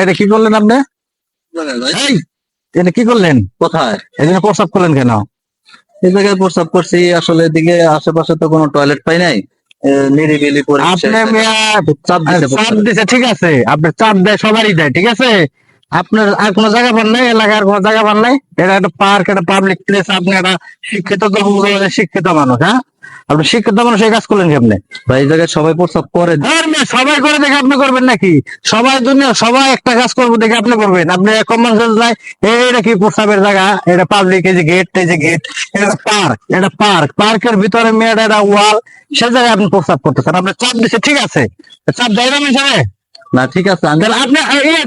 এটা কি করলেন আপনি? এই, এটা কি করলেন? কোথায়? এখানে প্রস্রাব করলেন কেন? এই জায়গায় প্রস্রাব করছি, আসলে এদিকে আশেপাশে তো কোনো টয়লেট পাই নাই, নিরিবিলি পরিবেশ। আপনি চাপ দিছে চাপ দিছে, ঠিক আছে, আপনি চাপ দেয়, সবারই দেয়, ঠিক আছে। আপনার আর কোনো জায়গা পান নাই, এলাকার কোনো জায়গা পান নাই। এটা একটা পার্ক, একটা পাবলিক প্লেস। আপনি একটা শিক্ষিত মানুষ, হ্যাঁ? আপনি শিক্ষিত মানুষ, এই কাজ করলেন কেমনে? ভাই, এই জায়গায় সবাই প্রস্রাব করে। সবাই করে দেখে আপনি করবেন নাকি? সবাই দুনিয়া সবাই একটা কাজ করবো দেখে আপনি করবেন? আপনি কমন সেন্স নাই? এটা কি প্রস্রাবের জায়গা? এটা পাবলিক, এই যে গেট, এই যে গেট, এটা পার্ক, এটা পার্ক। পার্কের ভিতরে মেয়েটা একটা ওয়াল, সে জায়গায় আপনি প্রস্রাব করতেছেন। আপনি চাপ দিচ্ছে, ঠিক আছে, চাপ দেয় না হিসাবে? না, ঠিক আছে, তাহলে আপনি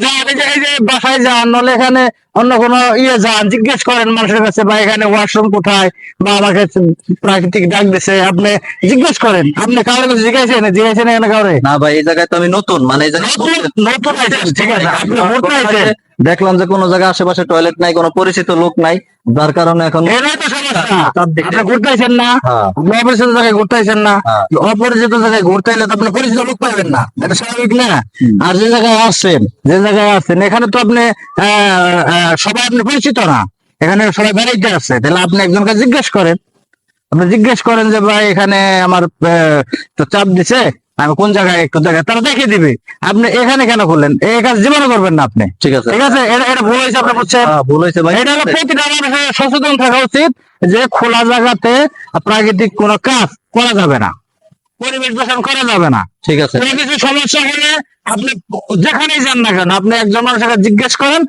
যান, এই যে বাসায় যান, নাহলে এখানে অন্য কোনো যান, জিজ্ঞেস করেন মানুষের কাছে, বা এখানে ওয়াশরুম কোথায়, বা আমাকে প্রাকৃতিক ডাক দিছে, আপনি জিজ্ঞেস করেন। আপনি কারোর কাছে জিজ্ঞাসেন এখানে কাউরে? না ভাই, এই জায়গায় তো আমি নতুন, মানে এই জায়গায় নতুন আইছেন, ঠিক আছে, আপনি ঘুরতে আইছেন। দেখলাম যে কোনো জায়গায় আশেপাশে টয়লেট নাই, কোনো পরিচিত লোক নাই, যার কারণে এখন এটাই তো সমস্যা। আপনি ঘুরতে আইছেন না, হ্যাঁ। আপনি অপরিচিত জায়গায় ঘুরতে আইছেন না। হ্যাঁ। অপরিচিত জায়গায় ঘুরতে এলে তো আপনি পরিচিত লোক পাবেন না, এটা স্বাভাবিক না? আর যে জায়গায় আসছেন, এখানে তো আপনি সবাই আপনি পরিচিত না, এখানে সবাই বেড়াইতে আসছে। তাহলে আপনি একজনকে জিজ্ঞেস করেন। আপনি জিজ্ঞেস করেন যে ভাই, এখানে আমার তো চাপ দিছে, আমি কোন জায়গায় একটু জায়গায়, তারা দেখে দিবে। আপনি এখানে কেন করলেন? এই কাজ জীবনে করবেন না আপনি, ঠিক আছে, ঠিক আছে। এটা ভুল হয়েছে, আপনি বুঝছেন? ভুল হয়েছে ভাই। এটা হলো প্রতিটা মানুষের সচেতন থাকা উচিত যে খোলা জায়গাতে প্রাকৃতিক কোনো কাজ করা যাবে না, পরিবেশ দূষণ করা যাবে না। ঠিক আছে, কোনো কিছু সমস্যা হলে আপনি যেখানেই যান না কেন, আপনি একজন মানুষের কাছে জিজ্ঞেস করেন,